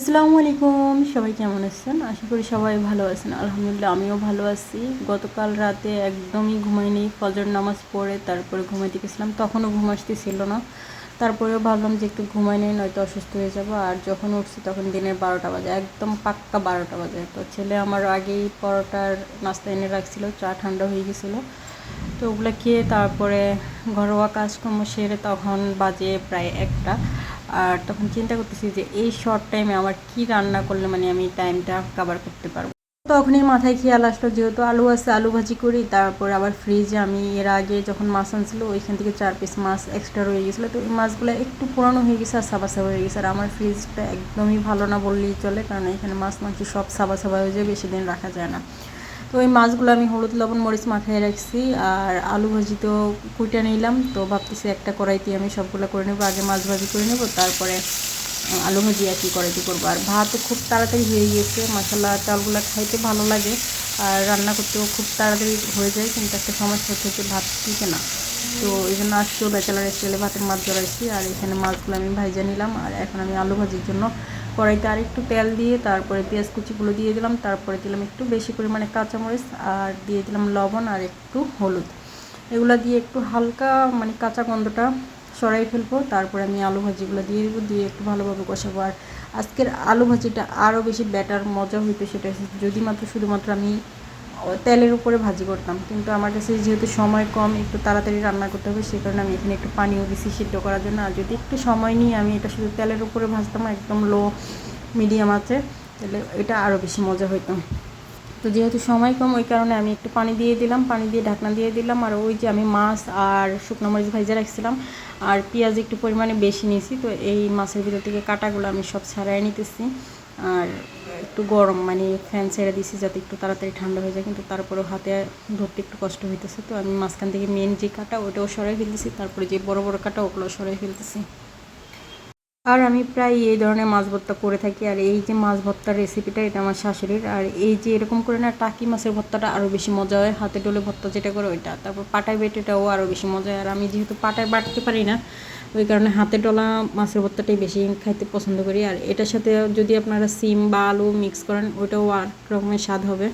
আসসালামু আলাইকুম, সবাই কেমন আছেন? আশা করি সবাই ভালো আছেন। আলহামদুলিল্লাহ আমিও ভালো আছি। গতকাল রাতে একদমই ঘুমাইনি। ফজর নামাজ পড়ে তারপরে ঘুমাইতে গেছিলাম, তখনও ঘুম আসতেছিল না। তারপরেও ভাবলাম যে একটু ঘুমাই নেই, নয়তো অসুস্থ হয়ে যাব। আর যখন উঠছি তখন দিনের 12টা বাজে, একদম পাক্কা 12টা বাজে। তো ছেলে আমার আগেই পরোটার নাস্তা এনে রাখছিল, চা ঠান্ডা হয়ে গেছিলো। তো ওগুলো খেয়ে তারপরে ঘরোয়া কাজকর্ম সেরে তখন বাজে প্রায় 1টা। আর তখন চিন্তা করতেছি যে এই শর্ট টাইমে আমার কি রান্না করলে মানে আমি টাইমটা কভার করতে পারবো। তখনই মাথায় খেয়াল আসলো, যেহেতু আলু আছে আলু ভাজি করি। তারপর আবার ফ্রিজে আমি এর আগে যখন মাছ আনছিল ওইখান থেকে 4 পিস মাছ এক্সট্রা রয়ে গেছিলো। তো এই মাছগুলো একটু পুরানো হয়ে গেছে আর সাবা সাবা হয়ে গেছে। আর আমার ফ্রিজটা একদমই ভালো না বললেই চলে, কারণ এখানে মাছ মাংস সব সাবা সাবা হয়ে যায়, বেশি দিন রাখা যায় না। তো ওই মাছগুলো আমি হলুদ লবণ মরিচ মাখায় রাখছি। আর আলু ভাজি তো কুইটা নিলাম, তো ভাবতেছি একটা কড়াইতে আমি সবগুলো করে নেবো। আগে মাছ ভাজি করে নেবো, তারপরে আলু ভাজি একই কড়াইতে করবো। আর ভাতও খুব তাড়াতাড়ি হয়ে গিয়েছে, মশলা চালগুলো খাইতে ভালো লাগে আর রান্না করতেও খুব তাড়াতাড়ি হয়ে যায়। কিন্তু একটা সমস্যা হচ্ছে যে ভাত টিকে না। তো এই জন্য আজকেও ব্যাচেলার স্টাইলে ভাতের মাছ জড়াইছি। আর এখানে মাছগুলো আমি ভাইজা নিলাম। আর এখন আমি আলু ভাজির জন্য কড়াইতে আর একটু তেল দিয়ে তারপরে পেঁয়াজ কুচিগুলো দিয়ে দিলাম। তারপরে দিলাম একটু বেশি পরিমাণে কাঁচামরিচ, আর দিয়ে দিলাম লবণ আর একটু হলুদ। এগুলো দিয়ে একটু হালকা মানে কাঁচা গন্ধটা সরাই ফেলবো। তারপরে আমি আলু ভাজিগুলো দিয়ে দেবো, দিয়ে একটু ভালোভাবে কষাবো। আর আজকের আলু ভাজিটা আরও বেশি বেটার মজা হইতো, সেটা যদি মাত্র শুধুমাত্র আমি তেলের উপরে ভাজি করতাম। কিন্তু আমার কাছে যেহেতু সময় কম, একটু তাড়াতাড়ি রান্না করতে হবে, সেই কারণে আমি এখানে একটু পানিও দিছি সিদ্ধ করার জন্য। আর যদি একটু সময় নিয়ে আমি এটা শুধু তেলের উপরে ভাজতাম একদম লো মিডিয়াম আছে, তাহলে এটা আরও বেশি মজা হইতো। তো যেহেতু সময় কম, ওই কারণে আমি একটু পানি দিয়ে দিলাম, পানি দিয়ে ঢাকনা দিয়ে দিলাম। আর ওই যে আমি মাছ আর শুকনো মরিচ ভাজা রাখছিলাম আর পেঁয়াজ একটু পরিমাণে বেশি নিয়েছি, তো এই মাছের ভিতর থেকে কাঁটাগুলো আমি সব ছাড়াই নিতেছি। আর একটু গরম মানে ফ্যান ছেড়ে দিছি যাতে একটু তাড়াতাড়ি ঠান্ডা হয়ে যায়, কিন্তু তারপরেও হাতে ধরতে একটু কষ্ট হইতেছে। তো আমি মাঝখান থেকে মেন যে কাঁটা ওটাও সরাই ফেলতেছি, তারপরে যে বড় বড় কাঁটা ওগুলো সরাই ফেলতেছি। আর আমি প্রায় এই ধরনের মাছ ভর্তা করে থাকি। আর এই যে মাছ ভর্তার রেসিপিটা, এটা আমার শাশুড়ির। আর এই যে এরকম করে না টাকি মাছের ভর্তাটা আরও বেশি মজা হয়, হাতে ডলে ভর্তা যেটা করে ওইটা। তারপর পাটায় বেটেটাও আরও বেশি মজা হয়। আর আমি যেহেতু পাটায় বাটতে পারি না, ওই কারণে হাতে ডলা মাছের ভর্তাটাই বেশি খাইতে পছন্দ করি। আর এটার সাথে যদি আপনারা সিম বা আলু মিক্স করেন ওইটাও আর রকমের স্বাদ হবে।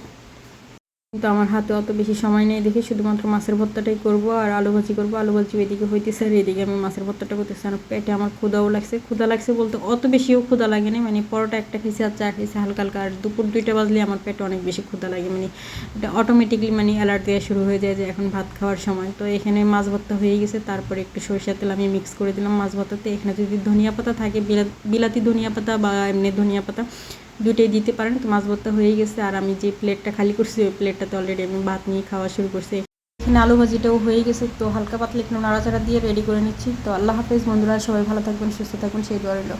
কিন্তু আমার হাতে অত বেশি সময় নেই দেখে শুধুমাত্র মাছের ভর্তাটাই করব আর আলু ভাজি করবো। আলু ভাজি এদিকে হইতেছে আর এদিকে আমি মাছের ভর্তাটা করতেছি। আর পেটে আমার ক্ষুধাও লাগছে। ক্ষুধা লাগছে বলতে অত বেশিও ক্ষুধা লাগেনি, মানে পরোটা একটা খেয়েছি আর চা খেয়েছি হালকা হালকা। আর দুপুর 2টা বাজলে আমার পেটে অনেক বেশি ক্ষুধা লাগে, মানে এটা অটোমেটিকলি মানে অ্যালার্ট দেওয়া শুরু হয়ে যায় যে এখন ভাত খাওয়ার সময়। তো এখানে মাছ ভর্তা হয়ে গেছে, তারপরে একটু সরিষার তেল আমি মিক্স করে দিলাম মাছ ভর্তাতে। এখানে যদি ধনিয়া পাতা থাকে, বিলাতি ধনিয়া পাতা বা এমনি ধনিয়া পাতা দুটোই দিতে পারেন। তো মাছ ভর্তা হয়ে গেছে। আর আমি যে প্লেটটা খালি করছি ওই প্লেটটাতে অলরেডি আমি ভাত নিয়ে খাওয়া শুরু করছি। এখানে আলু ভাজিটাও হয়ে গেছে, তো হালকা পাতলা একটু নাড়াচাড়া দিয়ে রেডি করে নিচ্ছি। তো আল্লাহ হাফেজ বন্ধুরা, সবাই ভালো থাকবেন সুস্থ থাকবেন সেই দোয়া রইল।